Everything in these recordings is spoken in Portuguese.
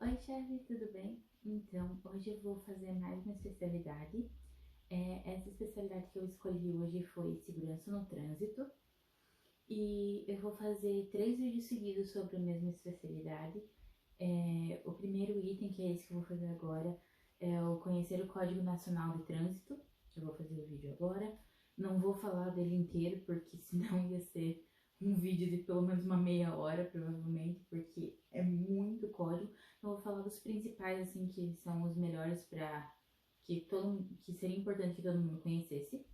Oi, chefe, tudo bem? Então, hoje eu vou fazer mais uma especialidade. Essa especialidade que eu escolhi hoje foi segurança no trânsito. E eu vou fazer 3 vídeos seguidos sobre a mesma especialidade. O primeiro item, que é esse que eu vou fazer agora, é o conhecer o Código Nacional de Trânsito. Eu vou fazer o vídeo agora. Não vou falar dele inteiro, porque senão ia ser um vídeo de pelo menos uma meia hora, provavelmente, porque é muito código. Eu vou falar dos principais, assim, que são os melhores para que seria importante que todo mundo conhecesse.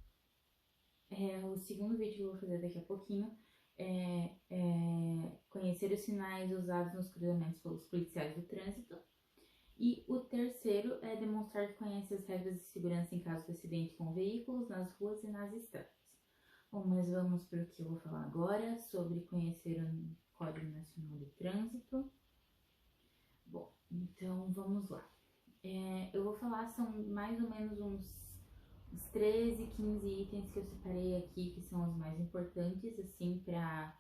O segundo vídeo que eu vou fazer daqui a pouquinho é conhecer os sinais usados nos cruzamentos pelos policiais do trânsito. E o terceiro é demonstrar que conhece as regras de segurança em caso de acidente com veículos nas ruas e nas estradas. Bom, mas vamos para o que eu vou falar agora, sobre conhecer o Código Nacional de Trânsito. Bom, então vamos lá. Eu vou falar, são mais ou menos uns 13, 15 itens que eu separei aqui, que são os mais importantes, assim, para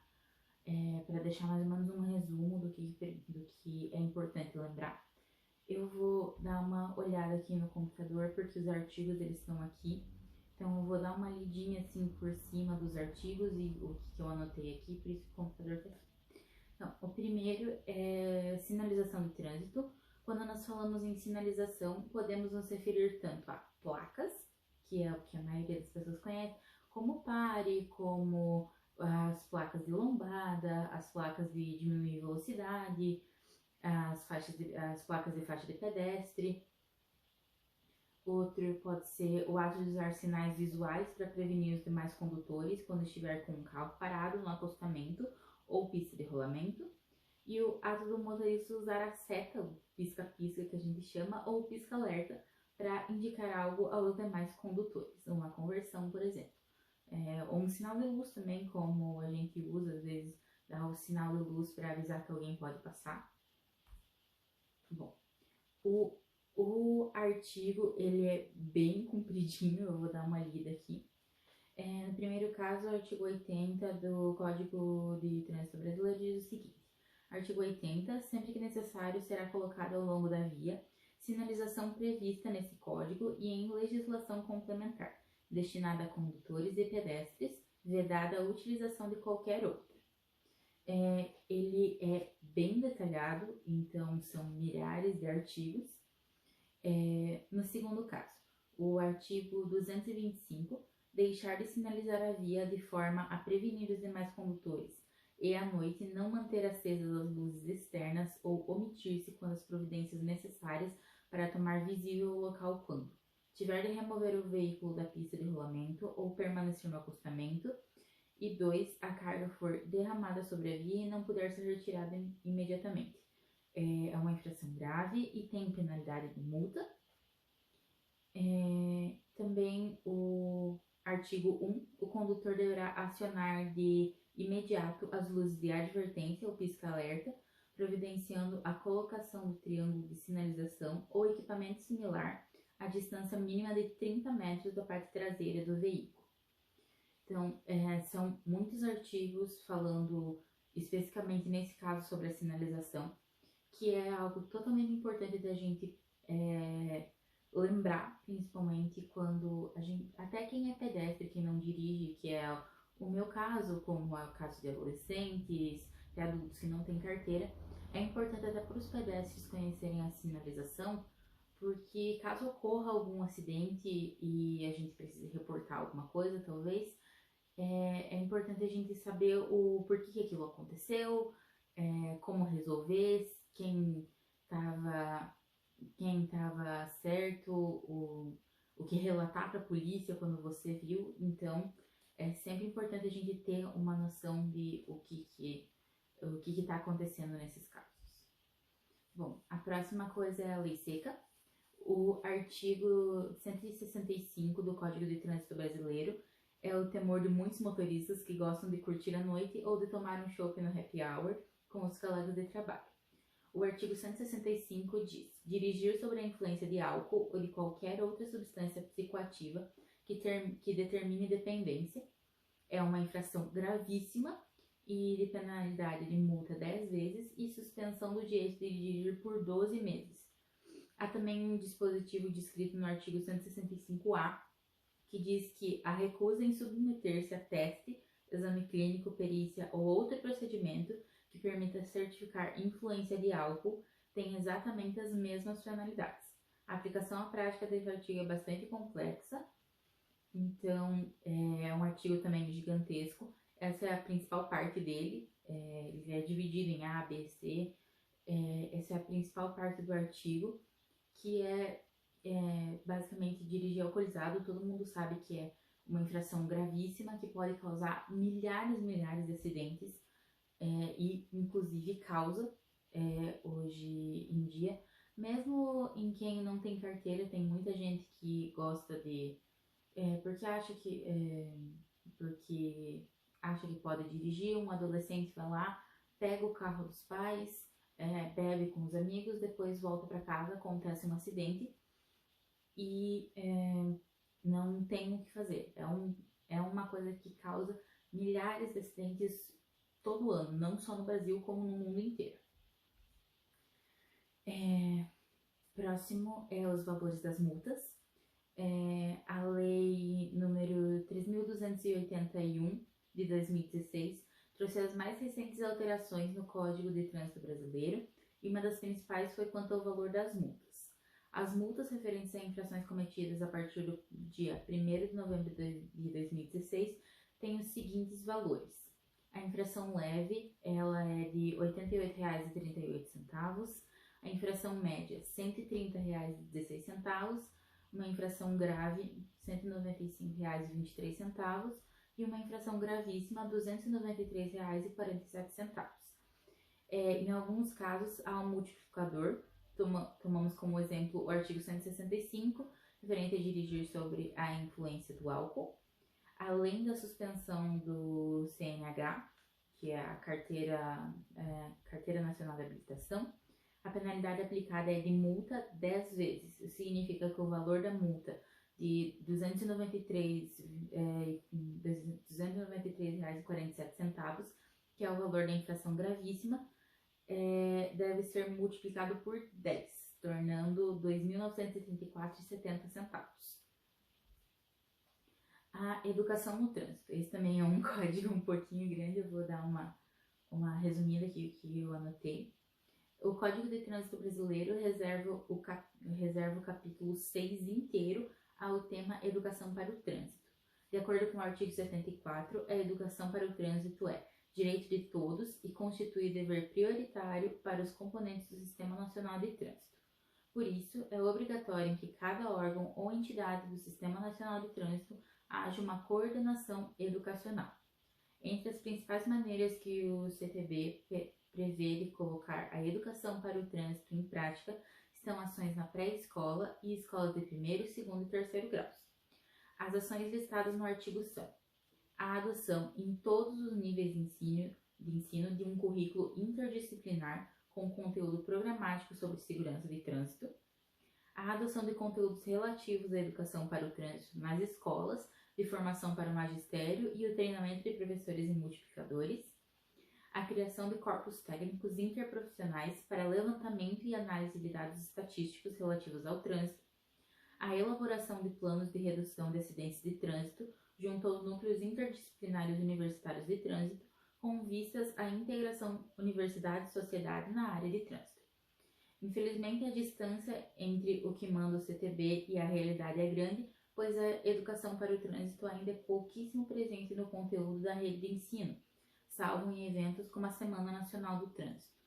deixar mais ou menos um resumo do que é importante lembrar. Eu vou dar uma olhada aqui no computador, porque os artigos eles estão aqui. Então eu vou dar uma lidinha assim por cima dos artigos e o que eu anotei aqui, por isso que o computador tá aqui. Então, o primeiro é sinalização de trânsito. Quando nós falamos em sinalização, podemos nos referir tanto a placas, que é o que a maioria das pessoas conhece, como pare, como as placas de lombada, as placas de diminuir velocidade, as placas de faixa de pedestre. Outro pode ser o ato de usar sinais visuais para prevenir os demais condutores quando estiver com um carro parado no acostamento ou pista de rolamento. E o ato do motorista usar a seta, o pisca-pisca que a gente chama, ou o pisca-alerta, para indicar algo aos demais condutores, uma conversão, por exemplo. Ou um sinal de luz também, como a gente usa, às vezes, dá o sinal de luz para avisar que alguém pode passar. Bom, o artigo, ele é bem compridinho, eu vou dar uma lida aqui. No primeiro caso, o artigo 80 do Código de Trânsito Brasileiro diz o seguinte: artigo 80, sempre que necessário, será colocada ao longo da via sinalização prevista nesse código e em legislação complementar, destinada a condutores e pedestres, vedada a utilização de qualquer outra. Ele é bem detalhado, então são milhares de artigos. No segundo caso, o artigo 225, deixar de sinalizar a via de forma a prevenir os demais condutores e à noite não manter acesas as luzes externas ou omitir-se quando as providências necessárias para tomar visível o local quando tiver de remover o veículo da pista de rolamento ou permanecer no acostamento. E 2, a carga for derramada sobre a via e não puder ser retirada imediatamente. É uma infração grave e tem penalidade de multa. Também o artigo 1, o condutor deverá acionar de imediato as luzes de advertência ou pisca-alerta, providenciando a colocação do triângulo de sinalização ou equipamento similar à distância mínima de 30 metros da parte traseira do veículo. Então, são muitos artigos falando especificamente nesse caso sobre a sinalização, que é algo totalmente importante da gente lembrar, principalmente quando a gente, até quem é pedestre, quem não dirige, que é o meu caso, como é o caso de adolescentes, de adultos que não têm carteira, é importante até para os pedestres conhecerem a sinalização, porque caso ocorra algum acidente e a gente precise reportar alguma coisa, talvez, é importante a gente saber o porquê que aquilo aconteceu, como resolver, quem estava certo, o que relatar para a polícia quando você viu. Então, é sempre importante a gente ter uma noção de o que está acontecendo nesses casos. Bom, a próxima coisa é a lei seca. O artigo 165 do Código de Trânsito Brasileiro é o temor de muitos motoristas que gostam de curtir a noite ou de tomar um chopp no happy hour com os colegas de trabalho. O artigo 165 diz: dirigir sob a influência de álcool ou de qualquer outra substância psicoativa que determine dependência é uma infração gravíssima e de penalidade de multa 10 vezes e suspensão do direito de dirigir por 12 meses. Há também um dispositivo descrito no artigo 165-A, que diz que a recusa em submeter-se a teste, exame clínico, perícia ou outro procedimento que permita certificar influência de álcool tem exatamente as mesmas penalidades. A aplicação à prática desse artigo é bastante complexa, então é um artigo também gigantesco. Essa é a principal parte dele, ele é dividido em A, B, C. Essa é a principal parte do artigo, que é basicamente dirigir alcoolizado. Todo mundo sabe que é uma infração gravíssima que pode causar milhares de acidentes e inclusive causa hoje em dia. Mesmo em quem não tem carteira, tem muita gente que gosta de... porque acha que pode dirigir. Um adolescente vai lá, pega o carro dos pais, bebe com os amigos, depois volta para casa, acontece um acidente e não tem o que fazer. É uma coisa que causa milhares de acidentes todo ano, não só no Brasil, como no mundo inteiro. Próximo é os valores das multas. A lei número 3.281 de 2016 trouxe as mais recentes alterações no Código de Trânsito Brasileiro e uma das principais foi quanto ao valor das multas. As multas referentes a infrações cometidas a partir do dia 1º de novembro de 2016 têm os seguintes valores. A infração leve, ela é de R$ 88,38, a infração média, R$ 130,16, uma infração grave, R$ 195,23 e uma infração gravíssima, R$ 293,47. Em alguns casos, há um multiplicador. Tomamos como exemplo o artigo 165, referente a dirigir sobre a influência do álcool. Além da suspensão do CNH, que é a Carteira Nacional de Habilitação, a penalidade aplicada é de multa 10 vezes. Isso significa que o valor da multa de R$ 293,47, que é o valor da infração gravíssima, deve ser multiplicado por 10, tornando R$ 2.934,70. A educação no trânsito. Esse também é um código um pouquinho grande, eu vou dar uma resumida aqui que eu anotei. O Código de Trânsito Brasileiro reserva o capítulo 6 inteiro ao tema Educação para o Trânsito. De acordo com o artigo 74, a educação para o trânsito é direito de todos e constitui dever prioritário para os componentes do Sistema Nacional de Trânsito. Por isso, é obrigatório que cada órgão ou entidade do Sistema Nacional de Trânsito haja uma coordenação educacional. Entre as principais maneiras que o CTB prevê de colocar a educação para o trânsito em prática estão ações na pré-escola e escolas de primeiro, segundo e terceiro graus. As ações listadas no artigo são: a adoção em todos os níveis de ensino de um currículo interdisciplinar com conteúdo programático sobre segurança de trânsito, a adoção de conteúdos relativos à educação para o trânsito nas escolas, de formação para o magistério e o treinamento de professores e multiplicadores, a criação de corpos técnicos interprofissionais para levantamento e análise de dados estatísticos relativos ao trânsito, a elaboração de planos de redução de acidentes de trânsito junto aos núcleos interdisciplinares universitários de trânsito, com vistas à integração universidade-sociedade na área de trânsito. Infelizmente, a distância entre o que manda o CTB e a realidade é grande, pois a educação para o trânsito ainda é pouquíssimo presente no conteúdo da rede de ensino, salvo em eventos como a Semana Nacional do Trânsito.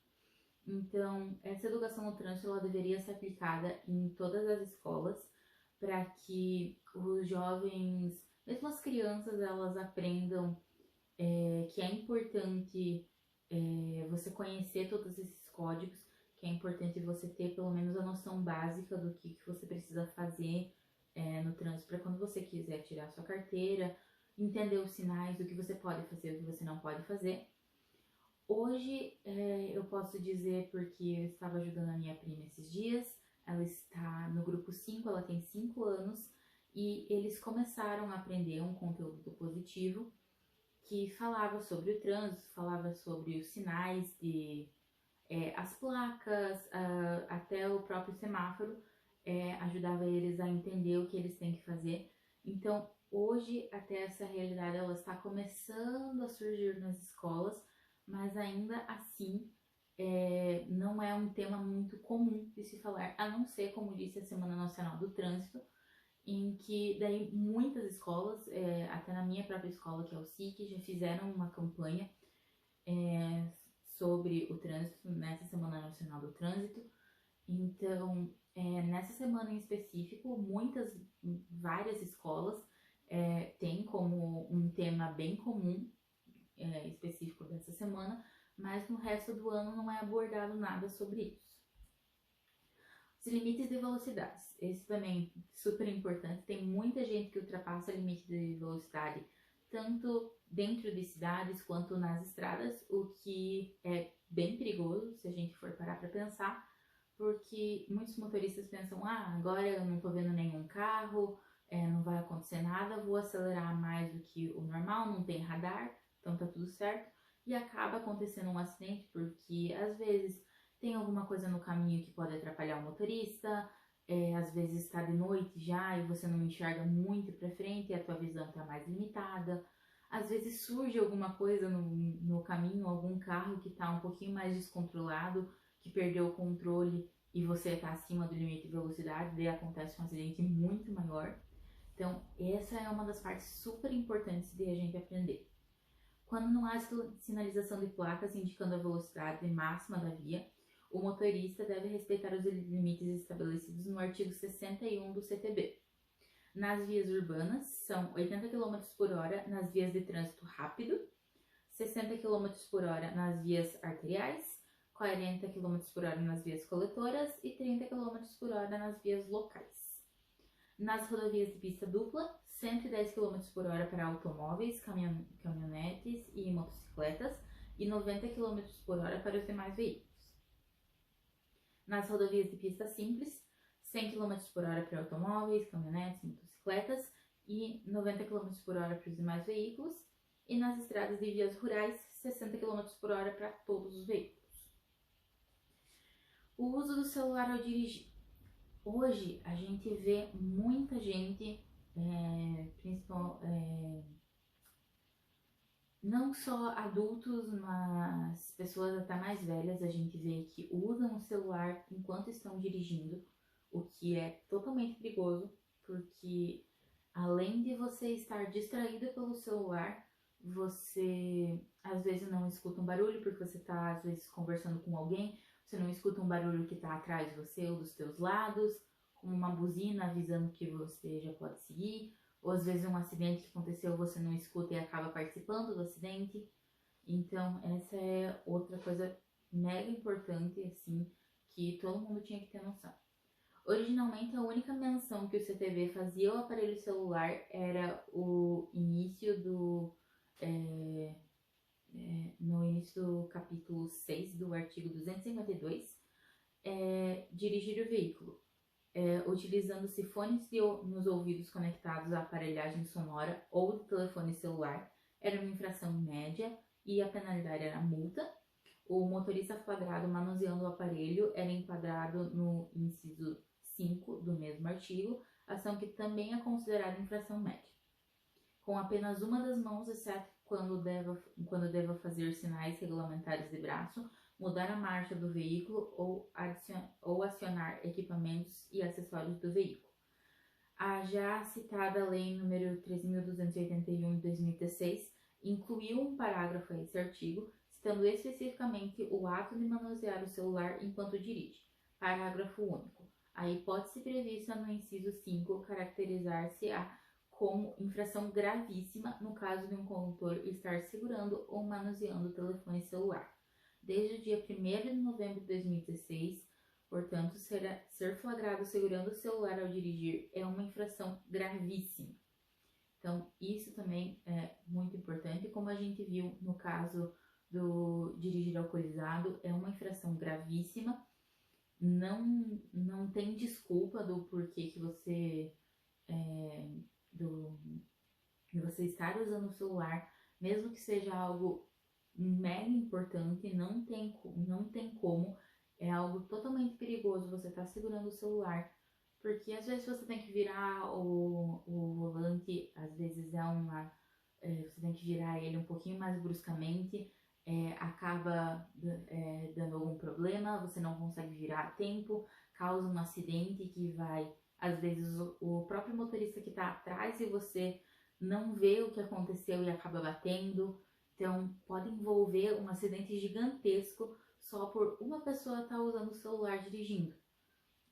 Então, essa educação no trânsito ela deveria ser aplicada em todas as escolas para que os jovens, mesmo as crianças, elas aprendam que é importante você conhecer todos esses códigos, que é importante você ter pelo menos a noção básica do que você precisa fazer no trânsito para quando você quiser tirar sua carteira, entender os sinais, o que você pode fazer, o que você não pode fazer. Hoje eu posso dizer, porque eu estava ajudando a minha prima esses dias, ela está no grupo 5, ela tem 5 anos, e eles começaram a aprender um conteúdo do positivo, que falava sobre o trânsito, falava sobre os sinais de as placas, até o próprio semáforo, ajudava eles a entender o que eles têm que fazer. Então, hoje, até essa realidade ela está começando a surgir nas escolas, mas ainda assim não é um tema muito comum de se falar, a não ser, como disse, a Semana Nacional do Trânsito, em que daí muitas escolas, até na minha própria escola, que é o SIC, já fizeram uma campanha é, sobre o trânsito nessa Semana Nacional do Trânsito. Então, nessa semana em específico, várias escolas têm como um tema bem comum, específico dessa semana, mas no resto do ano não é abordado nada sobre isso. Os limites de velocidades, esse também é super importante, tem muita gente que ultrapassa o limite de velocidade, tanto dentro de cidades quanto nas estradas, o que é bem perigoso se a gente for parar para pensar, porque muitos motoristas pensam, agora eu não tô vendo nenhum carro, não vai acontecer nada, vou acelerar mais do que o normal, não tem radar, então tá tudo certo, e acaba acontecendo um acidente porque às vezes tem alguma coisa no caminho que pode atrapalhar o motorista, às vezes está de noite já e você não enxerga muito para frente e a tua visão está mais limitada. Às vezes surge alguma coisa no caminho, algum carro que está um pouquinho mais descontrolado, que perdeu o controle e você está acima do limite de velocidade, daí acontece um acidente muito maior. Então, essa é uma das partes super importantes de a gente aprender. Quando não há sinalização de placas indicando a velocidade máxima da via, o motorista deve respeitar os limites estabelecidos no artigo 61 do CTB. Nas vias urbanas, são 80 km por hora nas vias de trânsito rápido, 60 km por hora nas vias arteriais, 40 km por hora nas vias coletoras e 30 km por hora nas vias locais. Nas rodovias de pista dupla, 110 km por hora para automóveis, caminhonetes e motocicletas e 90 km por hora para os demais veículos. Nas rodovias de pista simples, 100 km por hora para automóveis, caminhonetes e motocicletas e 90 km por hora para os demais veículos. E nas estradas de vias rurais, 60 km por hora para todos os veículos. O uso do celular ao dirigir. Hoje a gente vê muita gente, não só adultos, mas pessoas até mais velhas, a gente vê que usam o celular enquanto estão dirigindo, o que é totalmente perigoso, porque além de você estar distraído pelo celular, você às vezes não escuta um barulho porque você está às vezes conversando com alguém, você não escuta um barulho que está atrás de você ou dos teus lados, como uma buzina avisando que você já pode seguir, ou às vezes um acidente que aconteceu você não escuta e acaba participando do acidente. Então essa é outra coisa mega importante, assim, que todo mundo tinha que ter noção. Originalmente, a única menção que o CTB fazia ao aparelho celular era o início no início do capítulo 6 do artigo 252, dirigir o veículo, utilizando-se fones nos ouvidos conectados à aparelhagem sonora ou do telefone celular, era uma infração média e a penalidade era multa. O motorista flagrado manuseando o aparelho era enquadrado no inciso 5 do mesmo artigo, ação que também é considerada infração média. Com apenas uma das mãos, exceto quando deva fazer sinais regulamentares de braço, mudar a marcha do veículo ou acionar equipamentos e acessórios do veículo. A já citada Lei nº 13.281 de 2016 incluiu um parágrafo a esse artigo, citando especificamente o ato de manusear o celular enquanto dirige. Parágrafo único. A hipótese prevista no inciso 5 caracterizar-se-á como infração gravíssima no caso de um condutor estar segurando ou manuseando o telefone celular. Desde o dia 1º de novembro de 2016, portanto, ser flagrado segurando o celular ao dirigir é uma infração gravíssima. Então, isso também é muito importante, como a gente viu no caso do dirigir alcoolizado, é uma infração gravíssima, não tem desculpa do porquê que você, de você estar usando o celular mesmo que seja algo mega importante, não tem como, é algo totalmente perigoso você estar segurando o celular, porque às vezes você tem que virar o volante, às vezes você tem que girar ele um pouquinho mais bruscamente, acaba dando algum problema, você não consegue virar a tempo, causa um acidente que vai, às vezes o próprio motorista que está atrás e você não vê o que aconteceu e acaba batendo. Então, pode envolver um acidente gigantesco só por uma pessoa estar usando o celular dirigindo.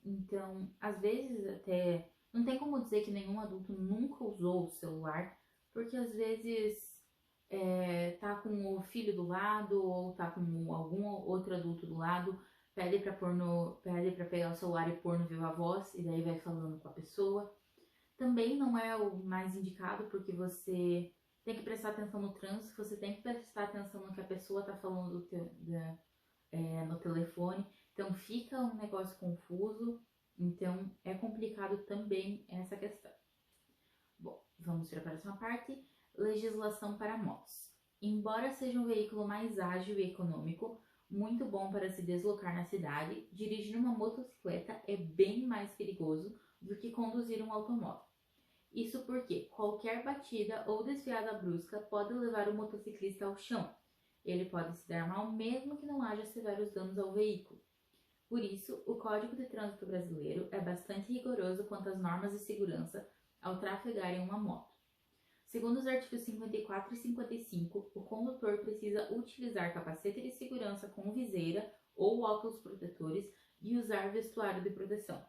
Então, às vezes até não tem como dizer que nenhum adulto nunca usou o celular, porque às vezes tá com o filho do lado ou tá com algum outro adulto do lado, pede para pegar o celular e pôr no viva voz e daí vai falando com a pessoa. Também não é o mais indicado porque você tem que prestar atenção no trânsito, você tem que prestar atenção no que a pessoa está falando no telefone, então fica um negócio confuso, então é complicado também essa questão. Bom, vamos para a próxima parte, legislação para motos. Embora seja um veículo mais ágil e econômico, muito bom para se deslocar na cidade, dirigir uma motocicleta é bem mais perigoso do que conduzir um automóvel. Isso porque qualquer batida ou desviada brusca pode levar o motociclista ao chão. Ele pode se dar mal mesmo que não haja severos danos ao veículo. Por isso, o Código de Trânsito Brasileiro é bastante rigoroso quanto às normas de segurança ao trafegar em uma moto. Segundo os artigos 54 e 55, o condutor precisa utilizar capacete de segurança com viseira ou óculos protetores e usar vestuário de proteção.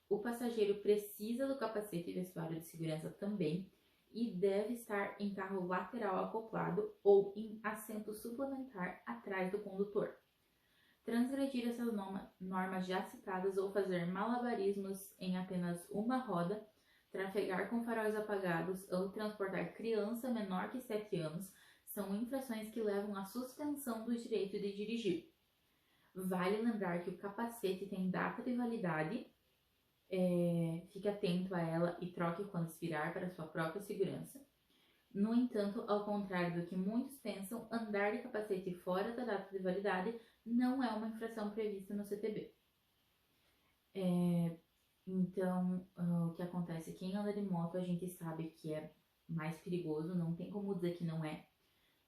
O passageiro precisa do capacete e vestuário de segurança também e deve estar em carro lateral acoplado ou em assento suplementar atrás do condutor. Transgredir essas normas já citadas ou fazer malabarismos em apenas uma roda, trafegar com faróis apagados ou transportar criança menor que 7 anos são infrações que levam à suspensão do direito de dirigir. Vale lembrar que o capacete tem data de validade, fique atento a ela e troque quando expirar para sua própria segurança. No entanto, ao contrário do que muitos pensam, andar de capacete fora da data de validade não é uma infração prevista no CTB. Então, o que acontece? Quem anda de moto a gente sabe que é mais perigoso, não tem como dizer que não é,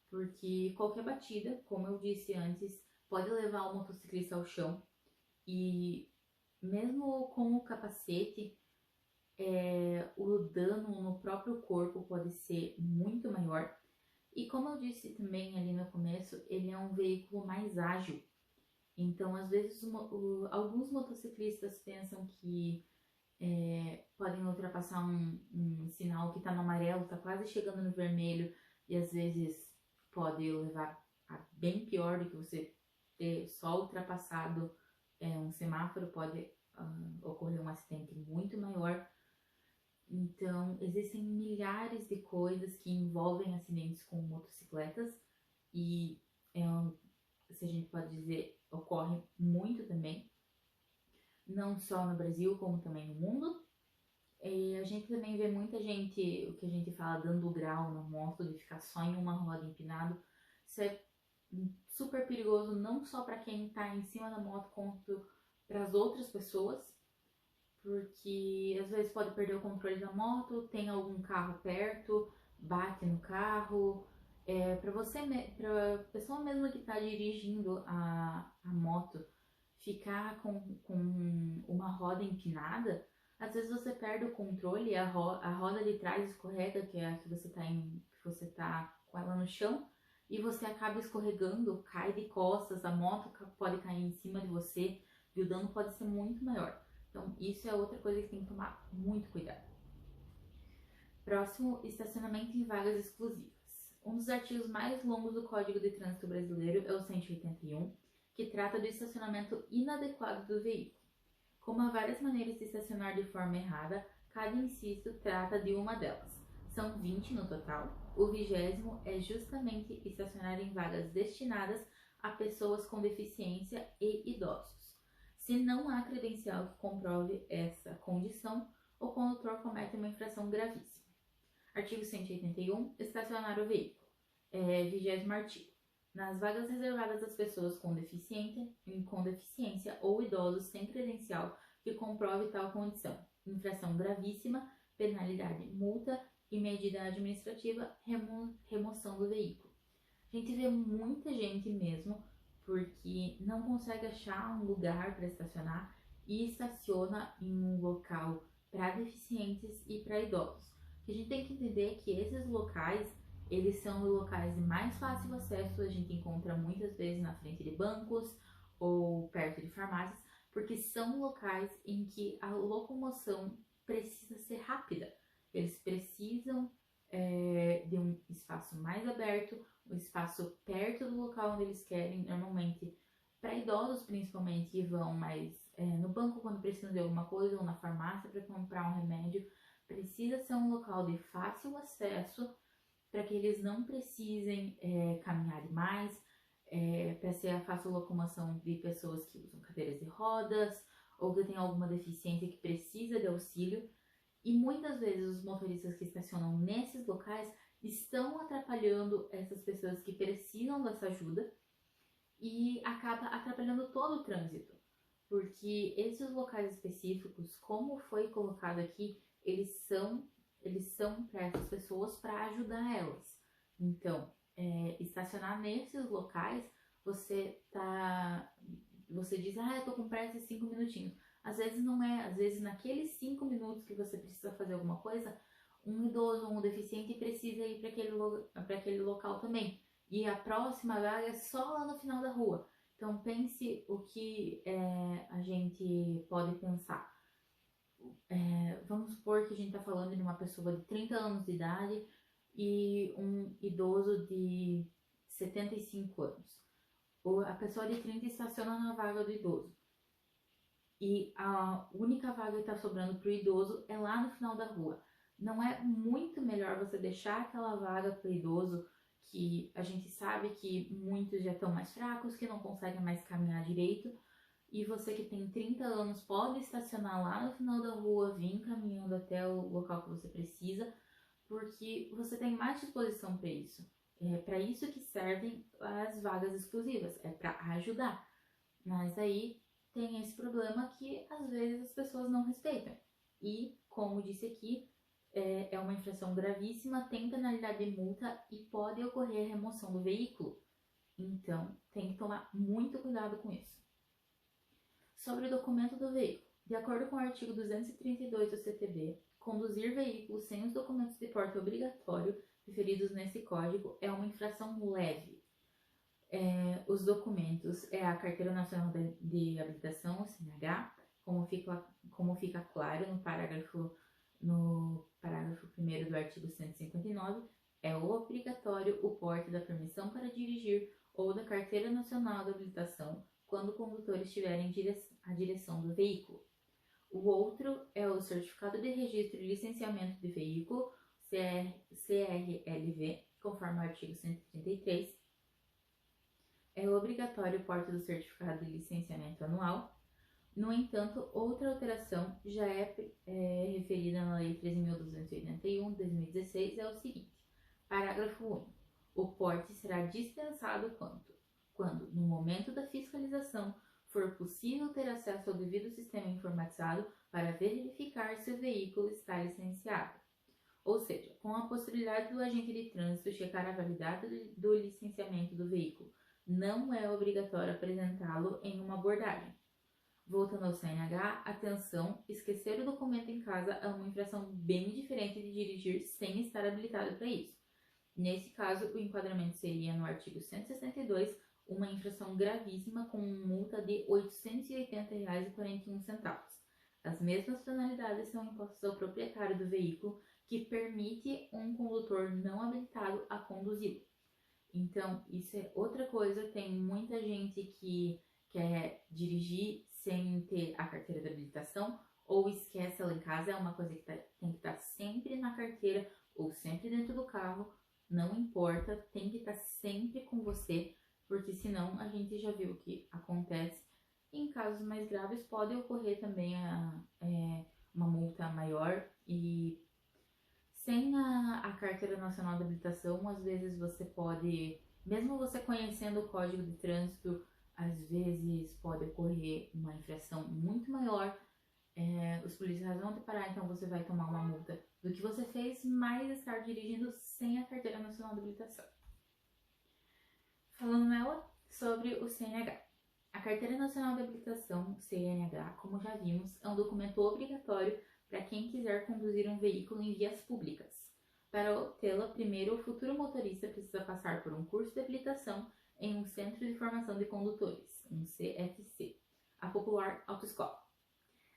porque qualquer batida, como eu disse antes, pode levar o motociclista ao chão e mesmo com o capacete, o dano no próprio corpo pode ser muito maior. E como eu disse também ali no começo, ele é um veículo mais ágil. Então, às vezes, alguns motociclistas pensam que podem ultrapassar um sinal que está no amarelo, está quase chegando no vermelho, e às vezes pode levar a bem pior do que você ter só ultrapassado um semáforo, pode ocorrer um acidente muito maior. Então, existem milhares de coisas que envolvem acidentes com motocicletas e, se a gente pode dizer, ocorre muito também, não só no Brasil, como também no mundo. E a gente também vê muita gente, o que a gente fala, dando grau na moto, de ficar só em uma roda empinado. Isso é super perigoso, não só para quem está em cima da moto, quanto para as outras pessoas, porque às vezes pode perder o controle da moto, tem algum carro perto, bate no carro. Para a pessoa mesmo que está dirigindo a moto ficar com uma roda empinada, às vezes você perde o controle, a roda de trás escorrega, que é a que você tá com ela no chão, e você acaba escorregando, cai de costas, a moto pode cair em cima de você e o dano pode ser muito maior. Então, isso é outra coisa que tem que tomar muito cuidado. Próximo, estacionamento em vagas exclusivas. Um dos artigos mais longos do Código de Trânsito Brasileiro é o 181, que trata do estacionamento inadequado do veículo. Como há várias maneiras de estacionar de forma errada, cada inciso trata de uma delas. São 20 no total. O 20º é justamente estacionar em vagas destinadas a pessoas com deficiência e idosos. Se não há credencial que comprove essa condição, o condutor comete uma infração gravíssima. Artigo 181. Estacionar o veículo. 20º artigo. Nas vagas reservadas às pessoas com deficiência ou idosos sem credencial que comprove tal condição, infração gravíssima, penalidade, multa e medida administrativa, remoção do veículo. A gente vê muita gente mesmo porque não consegue achar um lugar para estacionar e estaciona em um local para deficientes e para idosos. O que a gente tem que entender é que esses locais, eles são locais de mais fácil acesso, a gente encontra muitas vezes na frente de bancos ou perto de farmácias, porque são locais em que a locomoção precisa ser rápida. Eles precisam de um espaço mais aberto, um espaço perto do local onde eles querem, normalmente para idosos principalmente, que vão mais no banco quando precisam de alguma coisa ou na farmácia para comprar um remédio. Precisa ser um local de fácil acesso para que eles não precisem caminhar demais, para ser a fácil locomoção de pessoas que usam cadeiras de rodas ou que tem alguma deficiência que precisa de auxílio. E muitas vezes os motoristas que estacionam nesses locais estão atrapalhando essas pessoas que precisam dessa ajuda e acaba atrapalhando todo o trânsito. Porque esses locais específicos, como foi colocado aqui, eles são para essas pessoas para ajudar elas. Então, estacionar nesses locais, você diz, eu tô com pressa de 5 minutinhos. Às vezes não é, às vezes naqueles 5 minutos que você precisa fazer alguma coisa, um idoso ou um deficiente precisa ir para aquele local também. E a próxima vaga é só lá no final da rua. Então pense o que a gente pode pensar. Vamos supor que a gente está falando de uma pessoa de 30 anos de idade e um idoso de 75 anos. A pessoa de 30 estaciona na vaga do idoso. E a única vaga que está sobrando para o idoso é lá no final da rua. Não é muito melhor você deixar aquela vaga para o idoso, que a gente sabe que muitos já estão mais fracos, que não conseguem mais caminhar direito, e você que tem 30 anos pode estacionar lá no final da rua, vir caminhando até o local que você precisa, porque você tem mais disposição para isso. É para isso que servem as vagas exclusivas, é para ajudar. Mas aí tem esse problema que às vezes as pessoas não respeitam. E, como disse aqui, é uma infração gravíssima, tem penalidade de multa e pode ocorrer a remoção do veículo. Então, tem que tomar muito cuidado com isso. Sobre o documento do veículo. De acordo com o artigo 232 do CTB, conduzir veículos sem os documentos de porte obrigatório referidos nesse código é uma infração leve. Os documentos a Carteira Nacional de Habilitação, o CNH, como fica claro no parágrafo 1º do artigo 159, é obrigatório o porte da permissão para dirigir ou da Carteira Nacional de Habilitação quando o condutor estiver à direção do veículo. O outro é o Certificado de Registro e Licenciamento de Veículo, CRLV, conforme o artigo 133. É obrigatório o porte do Certificado de Licenciamento Anual. No entanto, outra alteração já referida na Lei 13.281, de 2016, é o seguinte: parágrafo único. O porte será dispensado quando, no momento da fiscalização, for possível ter acesso ao devido sistema informatizado para verificar se o veículo está licenciado. Ou seja, com a possibilidade do agente de trânsito checar a validade do licenciamento do veículo, não é obrigatório apresentá-lo em uma abordagem. Voltando ao CNH, atenção, esquecer o documento em casa é uma infração bem diferente de dirigir sem estar habilitado para isso. Nesse caso, o enquadramento seria no artigo 162, uma infração gravíssima com multa de R$ 880,41. As mesmas penalidades são impostas ao proprietário do veículo que permite um condutor não habilitado a conduzi-lo. Então, isso é outra coisa. Tem muita gente que quer dirigir sem ter a carteira de habilitação ou esquece ela em casa. É uma coisa que tem que estar sempre na carteira ou sempre dentro do carro, não importa, tem que estar sempre com você, porque senão a gente já viu o que acontece. Em casos mais graves pode ocorrer também uma multa maior, e sem a Carteira Nacional de Habilitação, às vezes você pode, mesmo você conhecendo o Código de Trânsito, às vezes pode ocorrer uma infração muito maior. Os policiais vão te parar, então você vai tomar uma multa do que você fez, mas estar dirigindo sem a Carteira Nacional de Habilitação. Falando nela sobre o CNH. A Carteira Nacional de Habilitação, CNH, como já vimos, é um documento obrigatório para quem quiser conduzir um veículo em vias públicas. Para obtê-la, primeiro o futuro motorista precisa passar por um curso de habilitação em um Centro de Formação de Condutores, um CFC, a popular autoescola.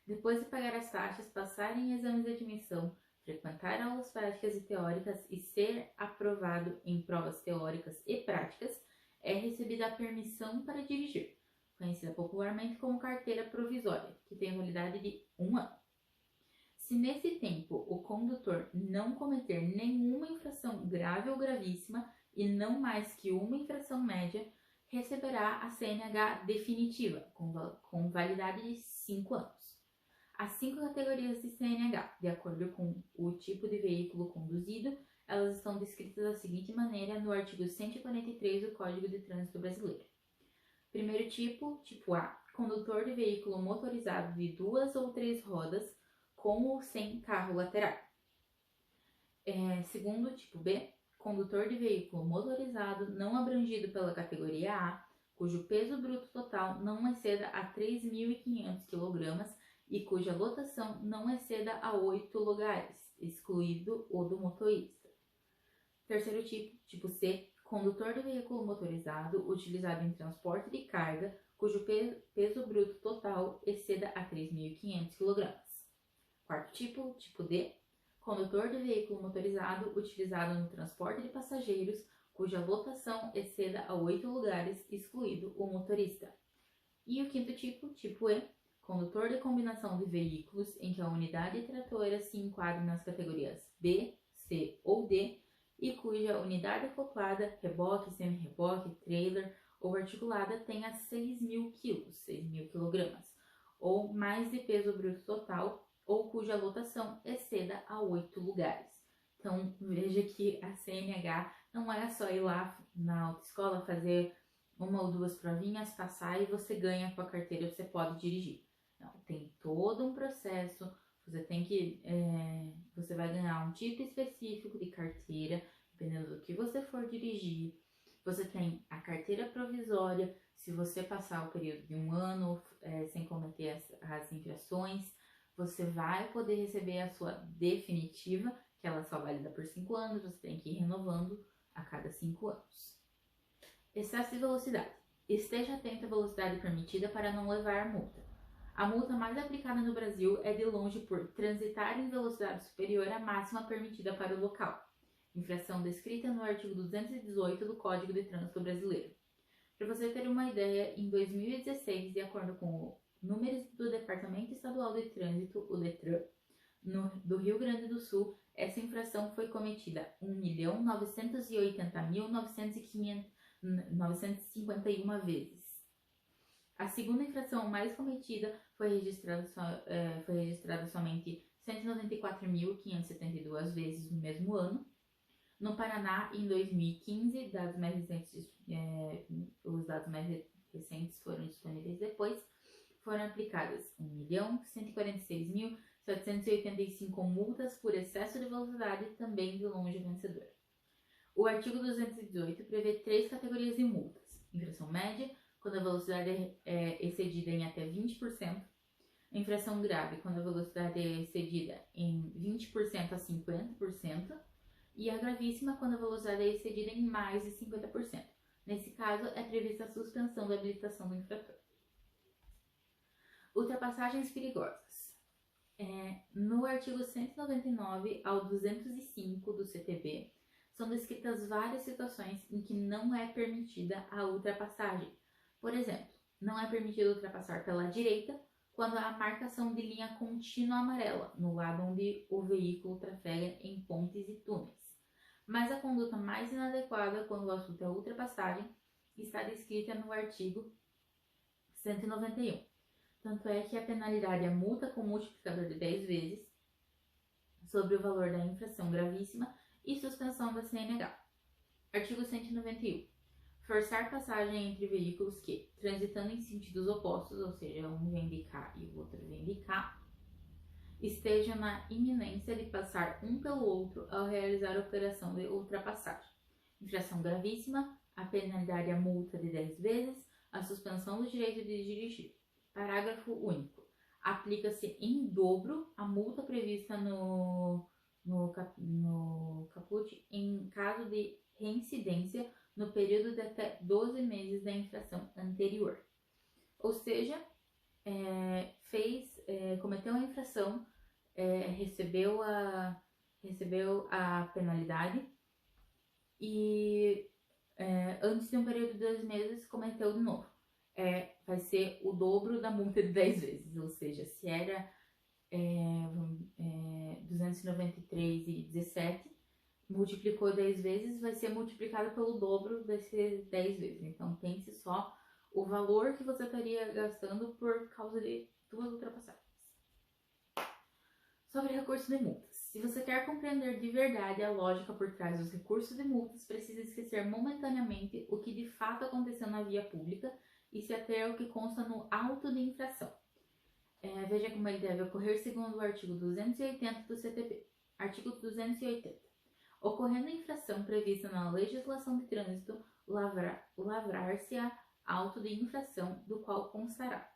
Depois de pagar as taxas, passar em exames de admissão, frequentar aulas práticas e teóricas e ser aprovado em provas teóricas e práticas, é recebida a permissão para dirigir, conhecida popularmente como carteira provisória, que tem validade de 1 ano. Se nesse tempo o condutor não cometer nenhuma infração grave ou gravíssima e não mais que uma infração média, receberá a CNH definitiva, com validade de 5 anos. As 5 categorias de CNH, de acordo com o tipo de veículo conduzido, elas estão descritas da seguinte maneira no artigo 143 do Código de Trânsito Brasileiro. Primeiro tipo, tipo A, condutor de veículo motorizado de 2 ou 3 rodas, com ou sem carro lateral. Segundo, tipo B, condutor de veículo motorizado não abrangido pela categoria A, cujo peso bruto total não exceda a 3.500 kg e cuja lotação não exceda a 8 lugares, excluído o do motorista. Terceiro tipo, tipo C, condutor de veículo motorizado utilizado em transporte de carga, cujo peso bruto total exceda a 3.500 kg. Quarto tipo, tipo D, condutor de veículo motorizado utilizado no transporte de passageiros, cuja lotação exceda a 8 lugares, excluído o motorista. E o quinto tipo, tipo E, condutor de combinação de veículos em que a unidade tratora se enquadre nas categorias B, C ou D e cuja unidade acoplada, reboque, semi-reboque, trailer ou articulada tenha 6.000 kg, 6.000 kg, ou mais de peso bruto total, ou cuja lotação exceda a 8 lugares. Então, veja que a CNH não é só ir lá na autoescola fazer uma ou duas provinhas, passar e você ganha com a carteira, você pode dirigir. Não, tem todo um processo, você vai ganhar um tipo específico de carteira, dependendo do que você for dirigir. Você tem a carteira provisória, se você passar o período de 1 ano sem cometer as infrações, você vai poder receber a sua definitiva, que ela só válida por 5 anos, você tem que ir renovando a cada 5 anos. Excesso de velocidade. Esteja atento à velocidade permitida para não levar multa. A multa mais aplicada no Brasil é de longe por transitar em velocidade superior à máxima permitida para o local. Infração descrita no artigo 218 do Código de Trânsito Brasileiro. Para você ter uma ideia, em 2016, de acordo com números do Departamento Estadual de Trânsito, o DETRAN, do Rio Grande do Sul, essa infração foi cometida 1.958.951 vezes. A segunda infração mais cometida foi registrada somente 194.572 vezes no mesmo ano. No Paraná, em 2015, os dados mais recentes foram disponíveis depois, foram aplicadas 1.146.785 multas por excesso de velocidade, também de longe vencedor. O artigo 218 prevê 3 categorias de multas: infração média, quando a velocidade é excedida em até 20%, infração grave, quando a velocidade é excedida em 20% a 50%, e a gravíssima, quando a velocidade é excedida em mais de 50%. Nesse caso, é prevista a suspensão da habilitação do infrator. Ultrapassagens perigosas. No artigo 199 ao 205 do CTB, são descritas várias situações em que não é permitida a ultrapassagem. Por exemplo, não é permitido ultrapassar pela direita quando há marcação de linha contínua amarela, no lado onde o veículo trafega em pontes e túneis. Mas a conduta mais inadequada quando o assunto é ultrapassagem está descrita no artigo 191. Tanto é que a penalidade é multa com multiplicador de 10 vezes, sobre o valor da infração gravíssima e suspensão da CNH. Artigo 191. Forçar passagem entre veículos que, transitando em sentidos opostos, ou seja, um vem de cá e o outro vem de cá, estejam na iminência de passar um pelo outro ao realizar a operação de ultrapassagem. Infração gravíssima, a penalidade é a multa de 10 vezes, a suspensão do direito de dirigir. Parágrafo único. Aplica-se em dobro a multa prevista no caput em caso de reincidência no período de até 12 meses da infração anterior. Ou seja, cometeu a infração, recebeu a penalidade e antes de um período de 2 meses cometeu de novo. Vai ser o dobro da multa de 10 vezes, ou seja, se era 293,17, multiplicou 10 vezes, vai ser multiplicado pelo dobro desses 10 vezes. Então, pense só o valor que você estaria gastando por causa de 2 ultrapassagens. Sobre recurso de multas. Se você quer compreender de verdade a lógica por trás dos recursos de multas, precisa esquecer momentaneamente o que de fato aconteceu na via pública e se ater ao que consta no auto de infração. Veja como ele deve ocorrer segundo o artigo 280 do CTP. Artigo 280. Ocorrendo infração prevista na legislação de trânsito, lavrar-se-á auto de infração, do qual constará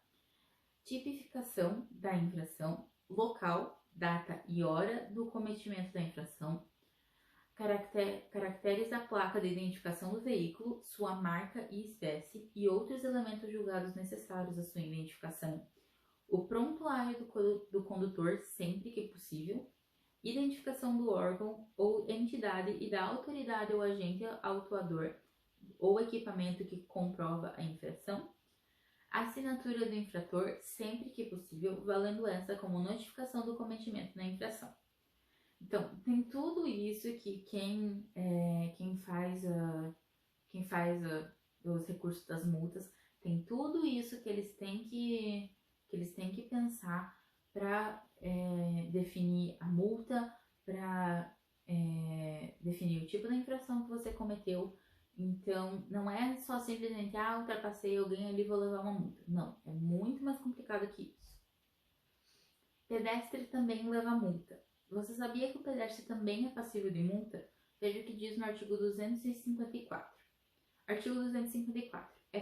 tipificação da infração, local, data e hora do cometimento da infração, caracteres da placa de identificação do veículo, sua marca e espécie e outros elementos julgados necessários à sua identificação, o prontuário do condutor sempre que possível, identificação do órgão ou entidade e da autoridade ou agente autuador ou equipamento que comprova a infração, assinatura do infrator sempre que possível, valendo essa como notificação do cometimento da infração. Então, tem tudo isso que quem faz os recursos das multas, tem tudo isso que eles têm que pensar para definir a multa, para definir o tipo da infração que você cometeu. Então, não é só simplesmente, ultrapassei alguém ali, vou levar uma multa. Não, é muito mais complicado que isso. Pedestre também leva multa. Você sabia que o pedestre também é passível de multa? Veja o que diz no artigo 254. Artigo 254. É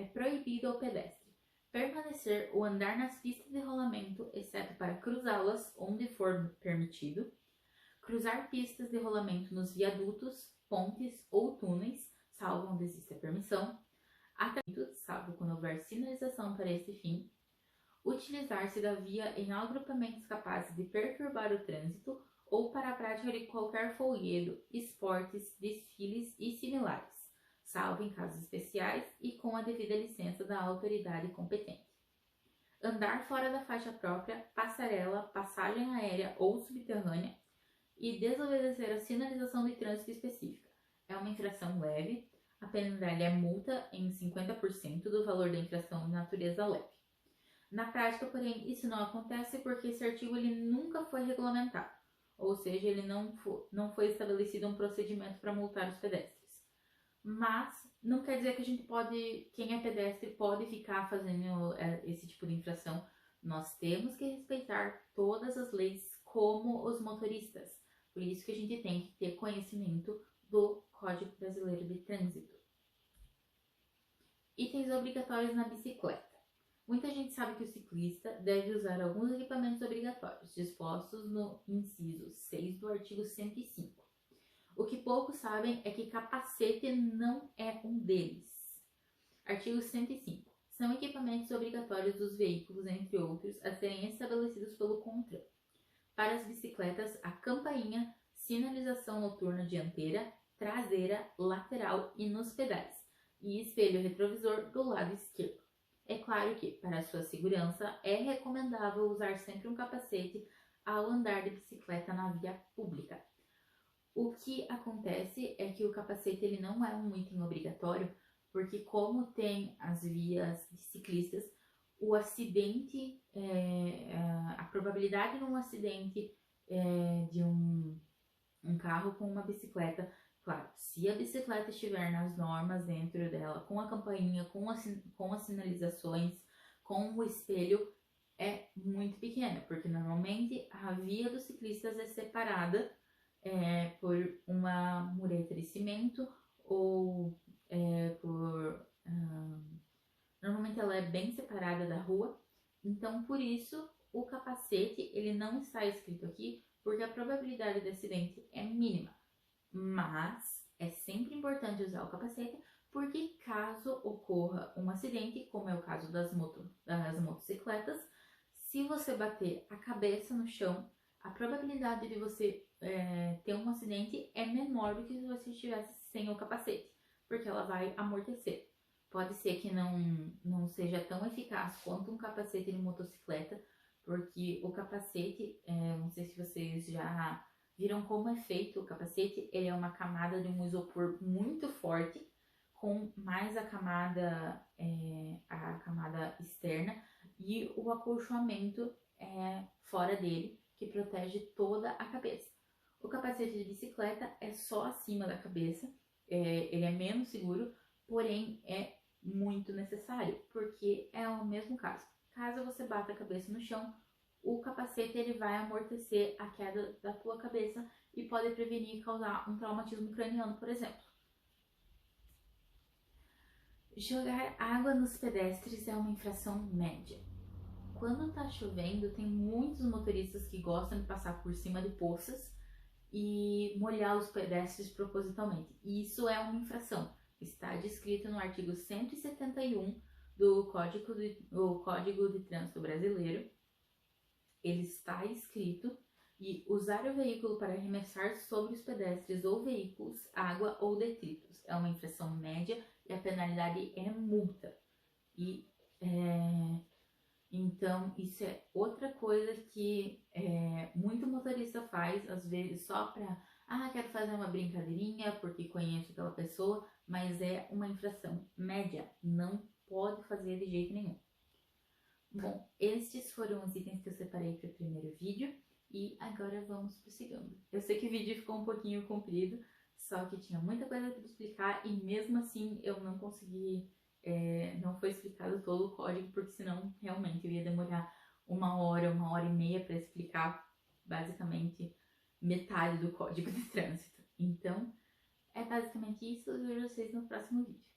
proibido ao pedestre permanecer ou andar nas pistas de rolamento, exceto para cruzá-las onde for permitido, cruzar pistas de rolamento nos viadutos, pontes ou túneis, salvo onde existe a permissão, salvo quando houver sinalização para esse fim, utilizar-se da via em agrupamentos capazes de perturbar o trânsito ou para a prática de qualquer folguedo, esportes, desfiles e similares, salvo em casos especiais e com a devida licença da autoridade competente. Andar fora da faixa própria, passarela, passagem aérea ou subterrânea e desobedecer a sinalização de trânsito específica. É uma infração leve, a penalidade é multa em 50% do valor da infração de natureza leve. Na prática, porém, isso não acontece porque esse artigo ele nunca foi regulamentado, ou seja, ele não foi estabelecido um procedimento para multar os pedestres. Mas não quer dizer que quem é pedestre pode ficar fazendo esse tipo de infração. Nós temos que respeitar todas as leis como os motoristas. Por isso que a gente tem que ter conhecimento do Código Brasileiro de Trânsito. Itens obrigatórios na bicicleta. Muita gente sabe que o ciclista deve usar alguns equipamentos obrigatórios, dispostos no inciso 6 do artigo 105. O que poucos sabem é que capacete não é um deles. Artigo 105. São equipamentos obrigatórios dos veículos, entre outros, a serem estabelecidos pelo CONTRAN. Para as bicicletas, a campainha, sinalização noturna dianteira, traseira, lateral e nos pedais, e espelho retrovisor do lado esquerdo. É claro que, para sua segurança, é recomendável usar sempre um capacete ao andar de bicicleta na via pública. O que acontece é que o capacete ele não é um item obrigatório, porque como tem as vias de ciclistas, o acidente, a probabilidade de um acidente de um carro com uma bicicleta. Claro, se a bicicleta estiver nas normas dentro dela, com a campainha, com as sinalizações, com o espelho, é muito pequena, porque normalmente a via dos ciclistas é separada por uma mureta de cimento ou normalmente ela é bem separada da rua, então por isso o capacete ele não está escrito aqui, porque a probabilidade de acidente é mínima, mas é sempre importante usar o capacete, porque caso ocorra um acidente, como é o caso das motocicletas, se você bater a cabeça no chão, a probabilidade de você ter um acidente é menor do que se você estivesse sem o capacete, porque ela vai amortecer. Pode ser que não seja tão eficaz quanto um capacete de motocicleta, porque o capacete, não sei se vocês já viram como é feito o capacete, ele é uma camada de um isopor muito forte, com mais a camada externa e o acolchoamento fora dele, que protege toda a cabeça. O capacete de bicicleta é só acima da cabeça, ele é menos seguro, porém é muito necessário, porque é o mesmo caso. Caso você bata a cabeça no chão, o capacete ele vai amortecer a queda da tua cabeça e pode prevenir e causar um traumatismo craniano, por exemplo. Jogar água nos pedestres é uma infração média. Quando tá chovendo, tem muitos motoristas que gostam de passar por cima de poças e molhar os pedestres propositalmente. Isso é uma infração. Está descrito no artigo 171 do Código de Trânsito Brasileiro. Ele está escrito e usar o veículo para arremessar sobre os pedestres ou veículos água ou detritos é uma infração média e a penalidade é multa. Então, isso é outra coisa que muito motorista faz, às vezes só para, quero fazer uma brincadeirinha porque conheço aquela pessoa, mas é uma infração média, não pode fazer de jeito nenhum. Bom, estes foram os itens que eu separei para o primeiro vídeo e agora vamos para o segundo. Eu sei que o vídeo ficou um pouquinho comprido, só que tinha muita coisa para explicar e mesmo assim eu não consegui, não foi explicado todo o código, porque senão realmente eu ia demorar 1 hora e meia para explicar basicamente metade do código de trânsito. Então, é basicamente isso, eu vejo vocês no próximo vídeo.